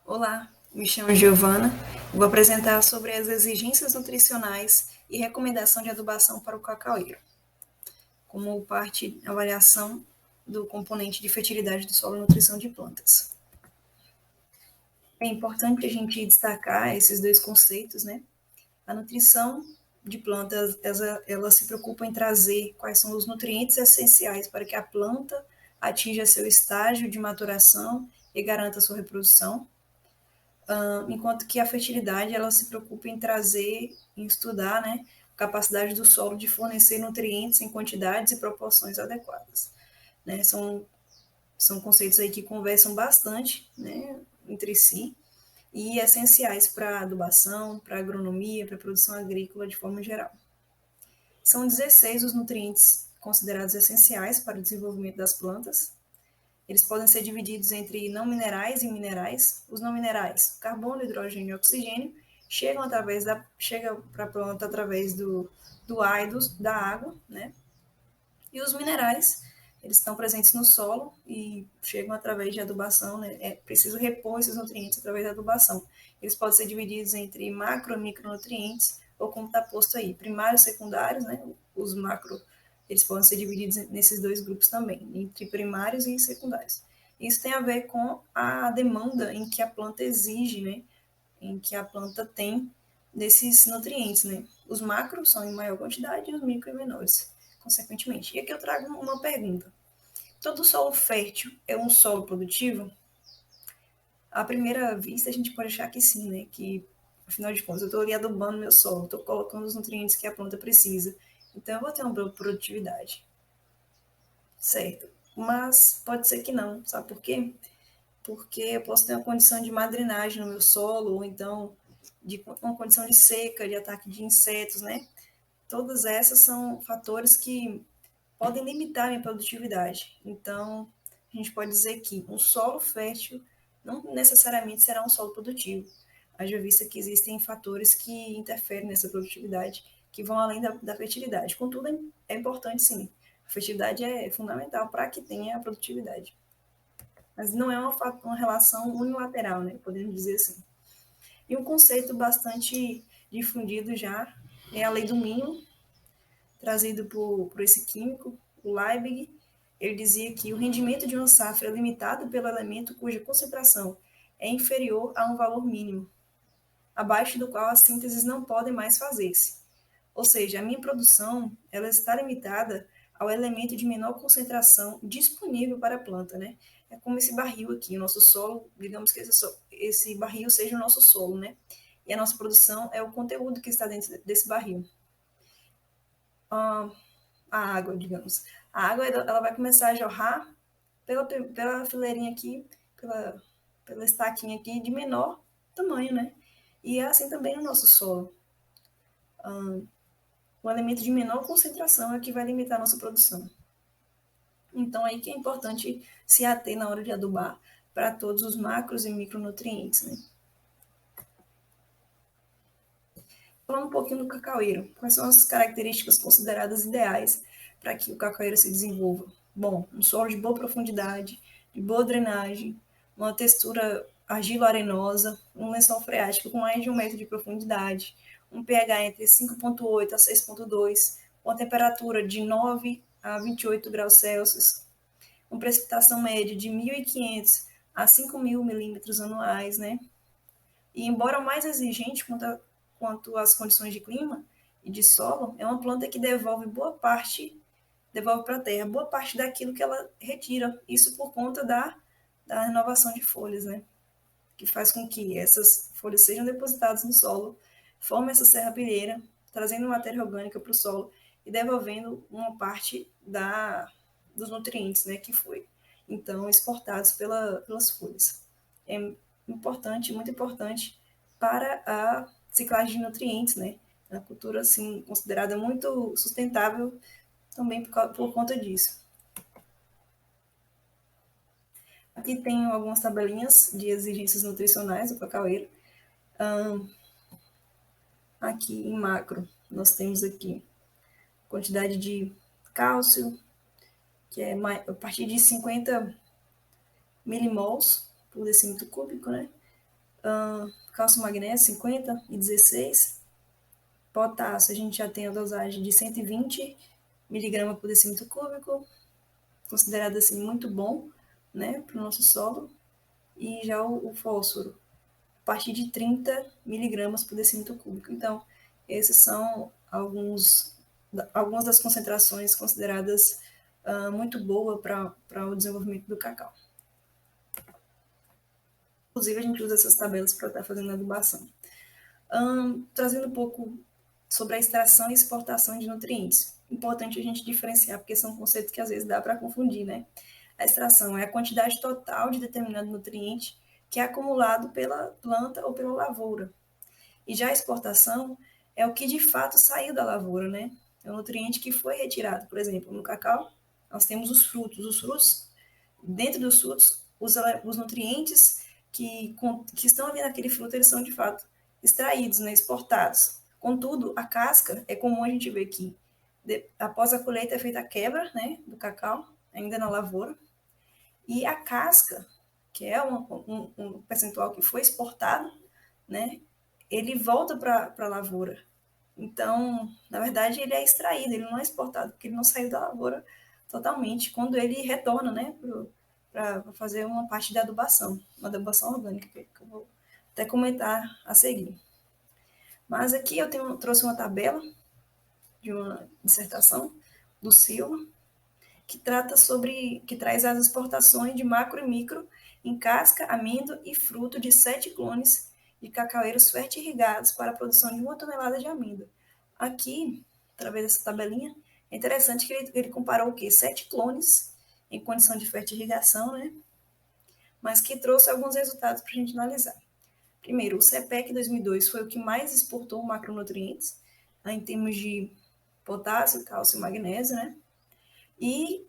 Olá, me chamo Giovana. Vou apresentar sobre as exigências nutricionais e recomendação de adubação para o cacaueiro, como parte da avaliação do componente de fertilidade do solo e nutrição de plantas. É importante a gente destacar esses dois conceitos, né? A nutrição de plantas, ela se preocupa em trazer quais são os nutrientes essenciais para que a planta atinja seu estágio de maturação e garanta sua reprodução, enquanto que a fertilidade ela se preocupa em trazer, em estudar, né, a capacidade do solo de fornecer nutrientes em quantidades e proporções adequadas. Né? São conceitos aí que conversam bastante, né, entre si e essenciais para adubação, para agronomia, para a produção agrícola de forma geral. São 16 os nutrientes considerados essenciais para o desenvolvimento das plantas. Eles podem ser divididos entre não minerais e minerais. Os não minerais, carbono, hidrogênio e oxigênio, chegam para a planta através do ar e da água, né? E os minerais, eles estão presentes no solo e chegam através de adubação, né? É preciso repor esses nutrientes através da adubação. Eles podem ser divididos entre macro e micronutrientes, ou como está posto aí, primários e secundários, né? Os macro, eles podem ser divididos nesses dois grupos também, entre primários e secundários. Isso tem a ver com a demanda em que a planta exige, né? Em que a planta tem desses nutrientes, né? Os macros são em maior quantidade e os micro em menores, consequentemente. E aqui eu trago uma pergunta. Todo solo fértil é um solo produtivo? À primeira vista, a gente pode achar que sim, né? Que, afinal de contas, eu estou ali adubando meu solo, estou colocando os nutrientes que a planta precisa. Então, eu vou ter uma boa produtividade. Certo. Mas pode ser que não. Sabe por quê? Porque eu posso ter uma condição de má drenagem no meu solo, ou então de uma condição de seca, de ataque de insetos, né? Todas essas são fatores que podem limitar a minha produtividade. Então, a gente pode dizer que um solo fértil não necessariamente será um solo produtivo. Haja vista que existem fatores que interferem nessa produtividade, que vão além da fertilidade. Contudo, é importante sim. A fertilidade é fundamental para que tenha a produtividade. Mas não é uma relação unilateral, né? Podemos dizer assim. E um conceito bastante difundido já é a lei do mínimo, trazido por esse químico, o Liebig. Ele dizia que o rendimento de uma safra é limitado pelo elemento cuja concentração é inferior a um valor mínimo, abaixo do qual as sínteses não podem mais fazer-se. Ou seja, a minha produção ela está limitada ao elemento de menor concentração disponível para a planta, né? É como esse barril aqui, o nosso solo, digamos que esse barril seja o nosso solo, né? E a nossa produção é o conteúdo que está dentro desse barril. A água, digamos. A água ela vai começar a jorrar pela fileirinha aqui, pela estaquinha aqui de menor tamanho, né? E é assim também no nosso solo. O elemento de menor concentração é que vai limitar a nossa produção. Então, aí que é importante se ater na hora de adubar para todos os macros e micronutrientes, né? Falando um pouquinho do cacaueiro, quais são as características consideradas ideais para que o cacaueiro se desenvolva? Bom, um solo de boa profundidade, de boa drenagem, uma textura argilo-arenosa, um lençol freático com mais de 1 metro de profundidade, um pH entre 5,8 a 6,2, uma temperatura de 9 a 28 graus Celsius, uma precipitação média de 1.500 a 5.000 milímetros anuais, né? E embora mais exigente quanto às condições de clima e de solo, é uma planta que devolve para a terra boa parte daquilo que ela retira. Isso por conta da renovação de folhas, né? Que faz com que essas folhas sejam depositadas no solo, formem essa serrapilheira, trazendo matéria orgânica para o solo e devolvendo uma parte dos nutrientes, né, que foi então exportados pelas folhas. É importante, muito importante para a ciclagem de nutrientes, né? A cultura assim considerada muito sustentável também por conta disso. Aqui tem algumas tabelinhas de exigências nutricionais do cacaueiro. Aqui em macro, nós temos aqui quantidade de cálcio, que é a partir de 50 milimols por decímetro cúbico, né? Cálcio e magnésio, 50 e 16. Potássio, a gente já tem a dosagem de 120 miligramas por decímetro cúbico, considerado assim muito bom, né, para o nosso solo. E já o fósforo, a partir de 30 miligramas por decímetro cúbico. Então, esses são algumas das concentrações consideradas muito boas para o desenvolvimento do cacau. Inclusive, a gente usa essas tabelas para estar fazendo a adubação. Trazendo um pouco sobre a extração e exportação de nutrientes. Importante a gente diferenciar, porque são conceitos que às vezes dá para confundir, né? A extração é a quantidade total de determinado nutriente que é acumulado pela planta ou pela lavoura. E já a exportação é o que de fato saiu da lavoura, né? É o nutriente que foi retirado. Por exemplo, no cacau, nós temos os frutos. Os frutos, dentro dos frutos, os nutrientes que estão ali naquele fruto, eles são de fato extraídos, né, exportados. Contudo, a casca, é comum a gente ver que após a colheita é feita a quebra, né, do cacau, ainda na lavoura, e a casca, que é um percentual que foi exportado, né, ele volta para a lavoura. Então, na verdade, ele é extraído, ele não é exportado, porque ele não saiu da lavoura totalmente, quando ele retorna, né, para fazer uma parte da adubação, uma adubação orgânica, que eu vou até comentar a seguir. Mas aqui eu trouxe uma tabela de uma dissertação do Silva, que traz as exportações de macro e micro em casca, amêndoa e fruto de 7 clones de cacaueiros fertirrigados para a produção de 1 tonelada de amêndoa. Aqui, através dessa tabelinha, é interessante que ele comparou o quê? 7 clones em condição de fertirrigação, né? Mas que trouxe alguns resultados para a gente analisar. Primeiro, o CPEC 2002 foi o que mais exportou macronutrientes, em termos de potássio, cálcio e magnésio, né? E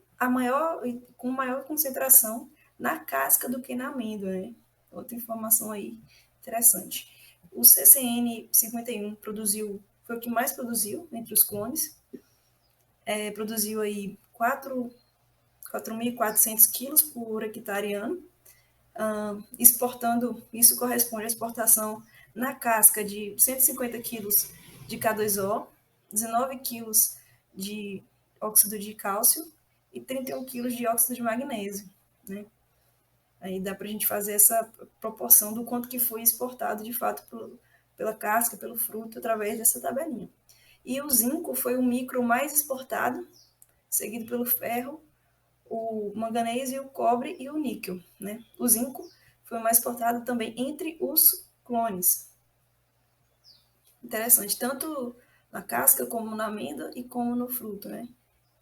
com maior concentração na casca do que na amêndoa, né? Outra informação aí interessante. O CCN 51 foi o que mais produziu entre os clones, produziu aí 4.400 quilos por hectare ano, exportando, isso corresponde à exportação na casca de 150 quilos de K2O, 19 quilos de óxido de cálcio e 31 quilos de óxido de magnésio, né? Aí dá para a gente fazer essa proporção do quanto que foi exportado de fato pela casca, pelo fruto, através dessa tabelinha. E o zinco foi o micro mais exportado, seguido pelo ferro, o manganês, o cobre e o níquel, né? O zinco foi o mais exportado também entre os clones. Interessante, tanto na casca como na amêndoa e como no fruto, né?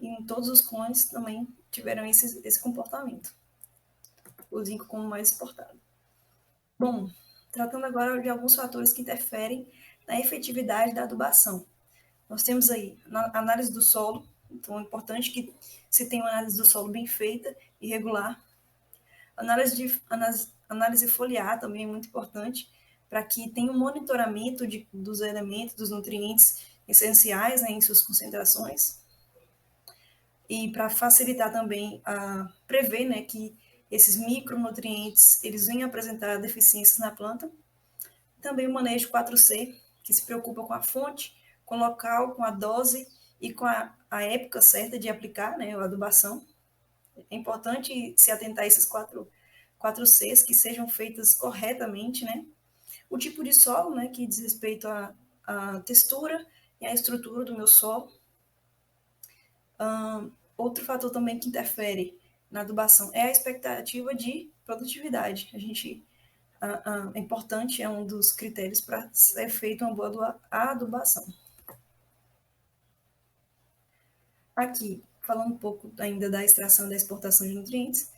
E em todos os clones também tiveram esse comportamento. O zinco como mais exportado. Bom, tratando agora de alguns fatores que interferem na efetividade da adubação. Nós temos aí a análise do solo, então é importante que se tenha uma análise do solo bem feita e regular. Análise foliar também é muito importante, para que tenha um monitoramento dos elementos, dos nutrientes essenciais, né, em suas concentrações. E para facilitar também a prever, né, que esses micronutrientes eles venham apresentar deficiências na planta. Também o manejo 4C, que se preocupa com a fonte, com o local, com a dose e com a época certa de aplicar, né, a adubação. É importante se atentar a esses quatro Cs, que sejam feitas corretamente, né? O tipo de solo, né, que diz respeito à textura e à estrutura do meu solo. Outro fator também que interfere na adubação é a expectativa de produtividade. É importante, é um dos critérios para ser feita uma boa adubação. Aqui, falando um pouco ainda da extração e da exportação de nutrientes,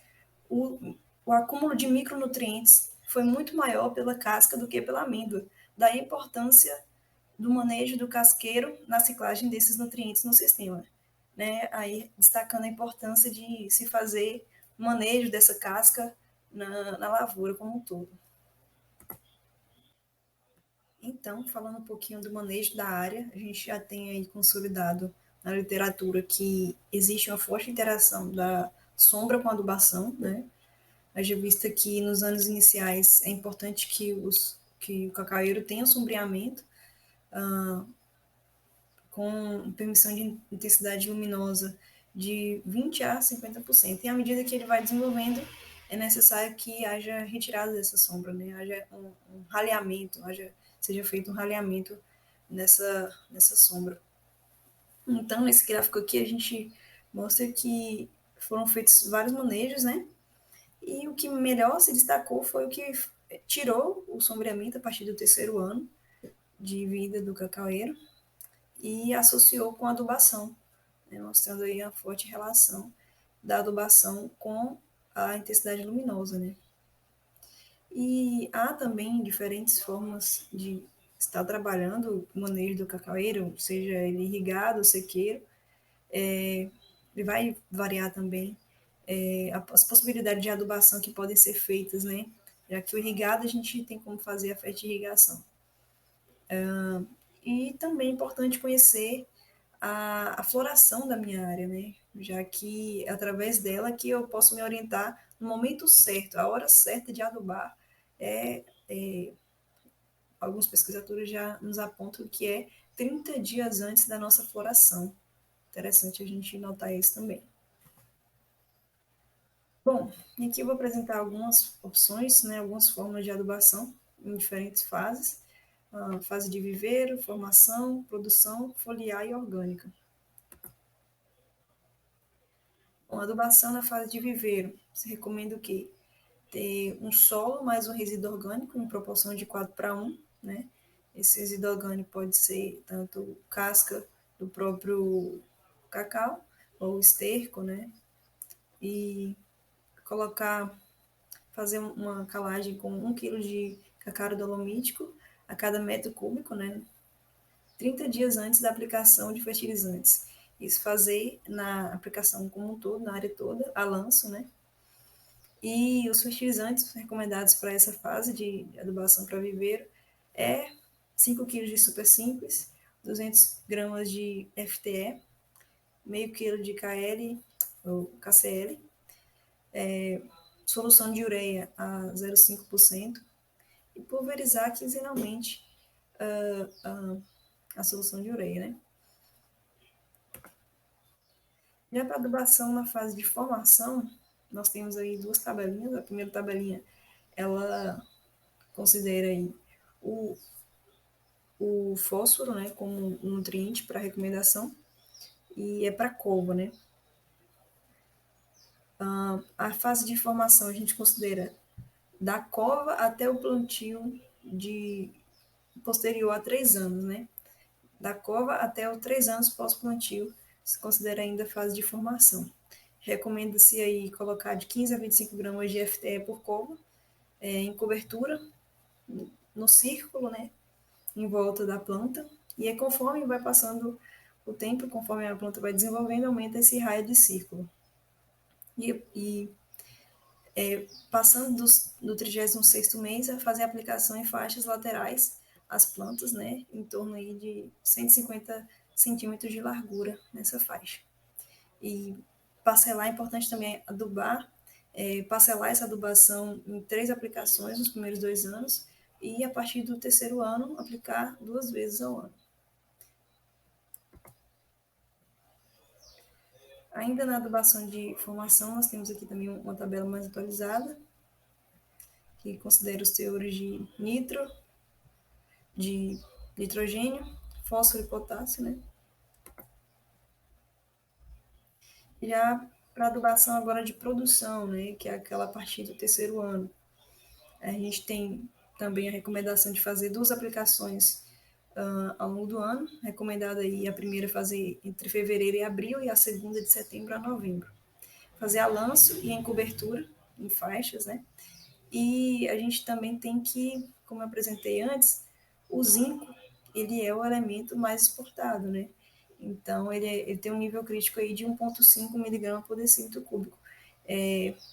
o acúmulo de micronutrientes foi muito maior pela casca do que pela amêndoa, daí a importância do manejo do casqueiro na ciclagem desses nutrientes no sistema, né? Aí destacando a importância de se fazer manejo dessa casca na lavoura como um todo. Então, falando um pouquinho do manejo da área, a gente já tem aí consolidado na literatura que existe uma forte interação da sombra com a adubação, né? haja vista que nos anos iniciais é importante que o cacaueiro tenha um sombreamento com permissão de intensidade luminosa de 20 a 50%. E à medida que ele vai desenvolvendo, é necessário que haja retirada dessa sombra, né? Haja um raleamento, seja feito um raleamento nessa sombra. Então, nesse gráfico aqui, a gente mostra que foram feitos vários manejos, né? E o que melhor se destacou foi o que tirou o sombreamento a partir do terceiro ano de vida do cacaueiro e associou com a adubação, né? Mostrando aí a forte relação da adubação com a intensidade luminosa, né? E há também diferentes formas de estar trabalhando o manejo do cacaueiro, seja ele irrigado ou sequeiro. Ele vai variar também as possibilidades de adubação que podem ser feitas, né? Já que o irrigado a gente tem como fazer a fertirrigação. E também é importante conhecer a floração da minha área, né? Já que através dela que eu posso me orientar no momento certo, a hora certa de adubar. Alguns pesquisadores já nos apontam que é 30 dias antes da nossa floração. Interessante a gente notar isso também. Bom, aqui eu vou apresentar algumas opções, né, algumas formas de adubação em diferentes fases. Fase de viveiro, formação, produção, foliar e orgânica. Bom, adubação na fase de viveiro. Se recomenda o quê? Ter um solo mais um resíduo orgânico em proporção de 4:1, né? Esse resíduo orgânico pode ser tanto casca do próprio cacau ou esterco, né? E fazer uma calagem com 1 kg de cacau dolomítico a cada metro cúbico, né? 30 dias antes da aplicação de fertilizantes. Isso fazer na aplicação como um todo, na área toda, a lanço, né? E os fertilizantes recomendados para essa fase de adubação para viveiro é 5 kg de super simples, 200 gramas de FTE, meio quilo de KL ou KCl, solução de ureia a 0,5% e pulverizar quinzenalmente a solução de ureia, né? Já para adubação na fase de formação, nós temos aí duas tabelinhas. A primeira tabelinha, ela considera aí o fósforo, né, como um nutriente para recomendação, e é para couve, né? A fase de formação a gente considera da cova até o plantio posterior a 3 anos, né? Da cova até os 3 anos pós-plantio, se considera ainda a fase de formação. Recomenda-se aí colocar de 15 a 25 gramas de FTE por cova, em cobertura, no círculo, né? Em volta da planta. E aí, conforme vai passando o tempo, conforme a planta vai desenvolvendo, aumenta esse raio de círculo. Passando do 36º mês, a fazer a aplicação em faixas laterais às plantas, né, em torno aí de 150 centímetros de largura nessa faixa. E parcelar, é importante também adubar, parcelar essa adubação em 3 aplicações nos primeiros 2 anos e, a partir do terceiro ano, aplicar 2 vezes ao ano. Ainda na adubação de formação, nós temos aqui também uma tabela mais atualizada, que considera os teores de de nitrogênio, fósforo e potássio, né? Já para adubação agora de produção, né, que é aquela a partir do terceiro ano. A gente tem também a recomendação de fazer 2 aplicações ao longo do ano, recomendada aí a primeira fazer entre fevereiro e abril e a segunda de setembro a novembro. Fazer a lanço e em cobertura, em faixas, né? E a gente também tem que, como eu apresentei antes, o zinco, ele é o elemento mais exportado, né? Então, ele tem um nível crítico aí de 1,5 miligrama por decímetro cúbico.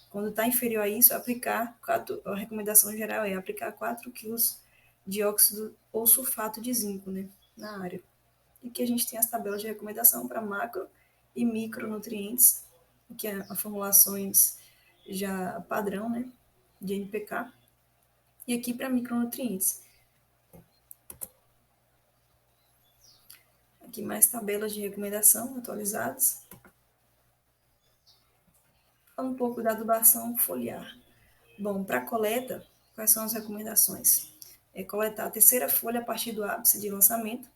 Quando está inferior a isso, a recomendação geral é aplicar 4 quilos de óxido ou sulfato de zinco, né, na área. E que a gente tem as tabelas de recomendação para macro e micronutrientes, que é as formulações já padrão, né, de NPK. E aqui para micronutrientes. Aqui mais tabelas de recomendação atualizadas. Um pouco da adubação foliar. Bom, para coleta, quais são as recomendações? É coletar a terceira folha a partir do ápice de lançamento,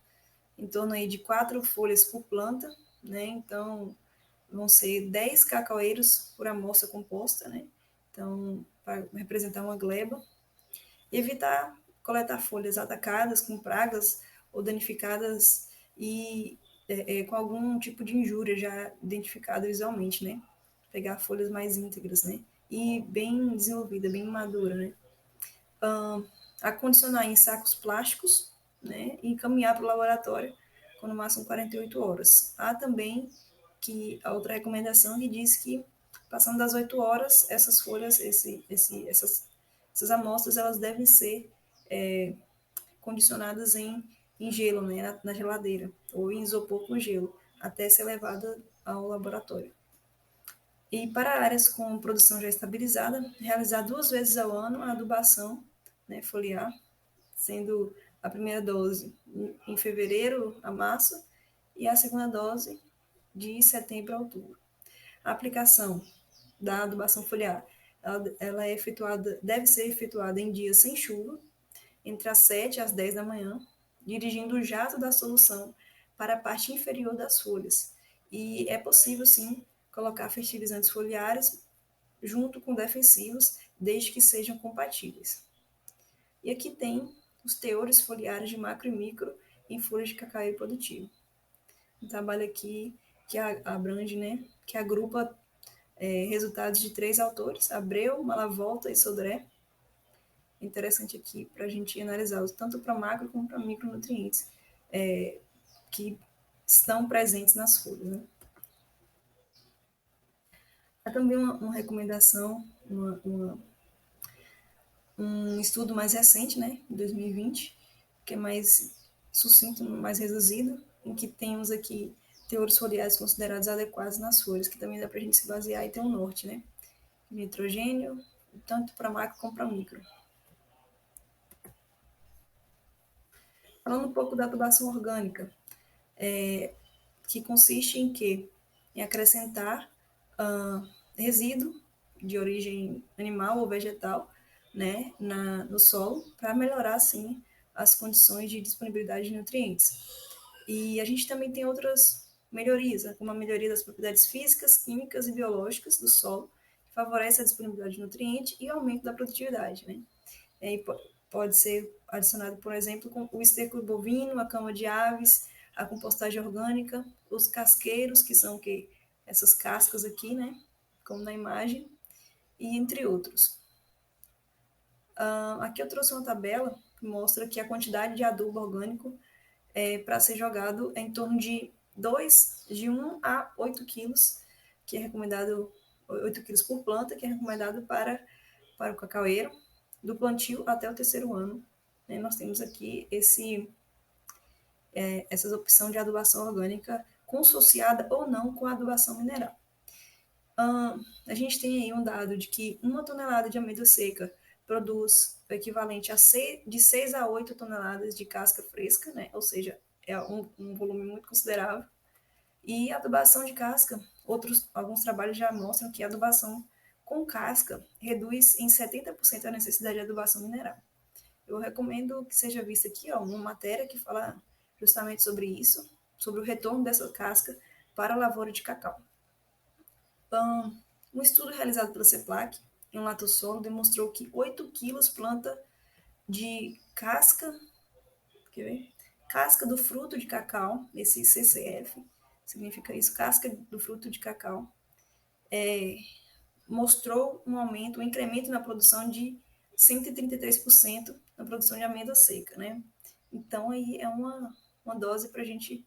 em torno aí de 4 folhas por planta, né? Então, vão ser 10 cacaueiros por amostra composta, né? Então, para representar uma gleba. Evitar coletar folhas atacadas com pragas ou danificadas e com algum tipo de injúria já identificada visualmente, né? Pegar folhas mais íntegras, né? E bem desenvolvida, bem madura, né? Acondicionar em sacos plásticos, né? E encaminhar para o laboratório com no máximo 48 horas. Há também que a outra recomendação que diz que passando das 8 horas, essas folhas, essas amostras, elas devem ser condicionadas em gelo, né, na geladeira, ou em isopor com gelo, até ser levada ao laboratório. E para áreas com produção já estabilizada, realizar 2 vezes ao ano a adubação, né, foliar, sendo a primeira dose em fevereiro a março e a segunda dose de setembro a outubro. A aplicação da adubação foliar, ela é efetuada, deve ser efetuada em dias sem chuva, entre as 7 e as 10 da manhã, dirigindo o jato da solução para a parte inferior das folhas. E é possível, sim, colocar fertilizantes foliares junto com defensivos, desde que sejam compatíveis. E aqui tem os teores foliares de macro e micro em folhas de cacau produtivo. Um trabalho aqui que abrange, né, que agrupa resultados de 3 autores, Abreu, Malavolta e Sodré. Interessante aqui para a gente analisá-los tanto para macro como para micronutrientes que estão presentes nas folhas. Né? Há também uma recomendação, um estudo mais recente, né, de 2020, que é mais sucinto, mais reduzido, em que temos aqui teores foliares considerados adequados nas folhas, que também dá para a gente se basear e ter um norte, né? Nitrogênio, tanto para macro como para micro. Falando um pouco da adubação orgânica, que consiste em quê? Em acrescentar resíduo de origem animal ou vegetal, né, no solo, para melhorar, assim, as condições de disponibilidade de nutrientes. E a gente também tem outras melhorias, né, como a melhoria das propriedades físicas, químicas e biológicas do solo, que favorece a disponibilidade de nutrientes e o aumento da produtividade, né? E pode ser adicionado, por exemplo, com o esterco bovino, a cama de aves, a compostagem orgânica, os casqueiros, que são que essas cascas aqui, né, como na imagem, e entre outros. Aqui eu trouxe uma tabela que mostra que a quantidade de adubo orgânico para ser jogado é em torno de 1 a 8 quilos, que é recomendado 8 quilos por planta, que é recomendado para o cacaueiro, do plantio até o terceiro ano. Né? Nós temos aqui essas opções de adubação orgânica consociada ou não com a adubação mineral. A gente tem aí um dado de que 1 tonelada de amêndoa seca produz o equivalente de 6 a 8 toneladas de casca fresca, né? Ou seja, é um volume muito considerável. E a adubação de casca, alguns trabalhos já mostram que a adubação com casca reduz em 70% a necessidade de adubação mineral. Eu recomendo que seja vista aqui uma matéria que fala justamente sobre isso, sobre o retorno dessa casca para a lavoura de cacau. Um estudo realizado pela CEPLAC em um latossolo demonstrou que 8 quilos planta de casca, quer ver? Casca do fruto de cacau, esse CCF, significa isso, casca do fruto de cacau, mostrou um aumento, um incremento na produção de 133% na produção de amêndoa seca, né? Então, aí é uma dose para a gente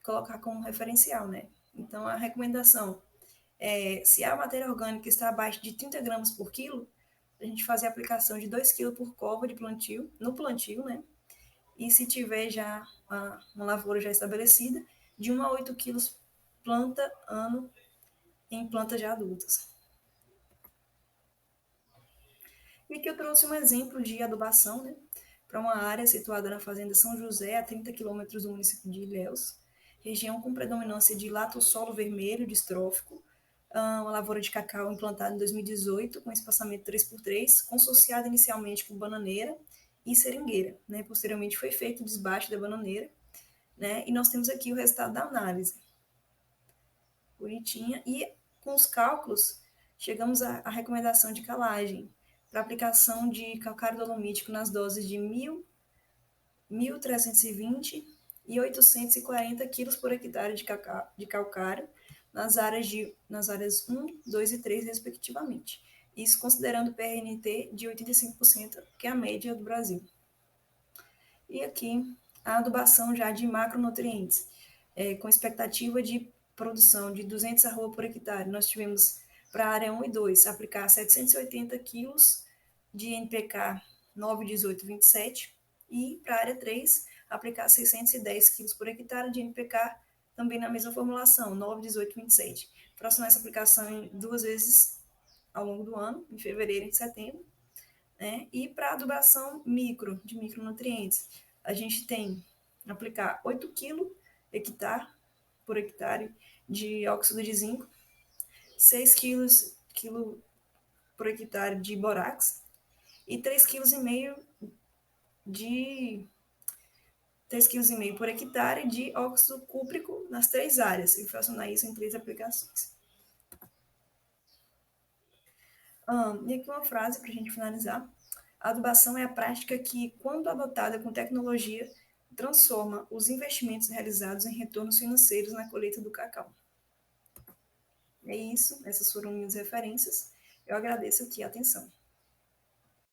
colocar como referencial, né? Então, a recomendação se a matéria orgânica está abaixo de 30 gramas por quilo, a gente fazer a aplicação de 2 quilos por cova de plantio, no plantio, né? E se tiver já uma lavoura já estabelecida, de 1 a 8 quilos planta ano em plantas já adultas. E aqui eu trouxe um exemplo de adubação, né, para uma área situada na Fazenda São José, a 30 quilômetros do município de Ilhéus, região com predominância de latossolo vermelho distrófico, uma lavoura de cacau implantada em 2018, com espaçamento 3x3, consorciada inicialmente com bananeira e seringueira. Né? Posteriormente foi feito o desbaste da bananeira, né? E nós temos aqui o resultado da análise. Bonitinha. E com os cálculos, chegamos à recomendação de calagem para aplicação de calcário dolomítico nas doses de 1.320 e 840 quilos por hectare de calcário nas áreas 1, 2 e 3, respectivamente. Isso considerando o PRNT de 85%, que é a média do Brasil. E aqui, a adubação já de macronutrientes, com expectativa de produção de 200 arroba por hectare. Nós tivemos para a área 1 e 2 aplicar 780 quilos de NPK 9, 18, 27 e para a área 3 aplicar 610 quilos por hectare de NPK também na mesma formulação, 9, 18, 27. Fracionar essa aplicação em 2 vezes ao longo do ano, em fevereiro e em setembro. Né? E para adubação de micronutrientes, a gente tem aplicar 8 kg por hectare de óxido de zinco, 6 kg por hectare de borax e 3,5 kg de 3,5 kg por hectare de óxido cúprico nas 3 áreas, e fracionar isso em 3 aplicações. E aqui uma frase para a gente finalizar. A adubação é a prática que, quando adotada com tecnologia, transforma os investimentos realizados em retornos financeiros na colheita do cacau. É isso, essas foram minhas referências. Eu agradeço aqui a atenção.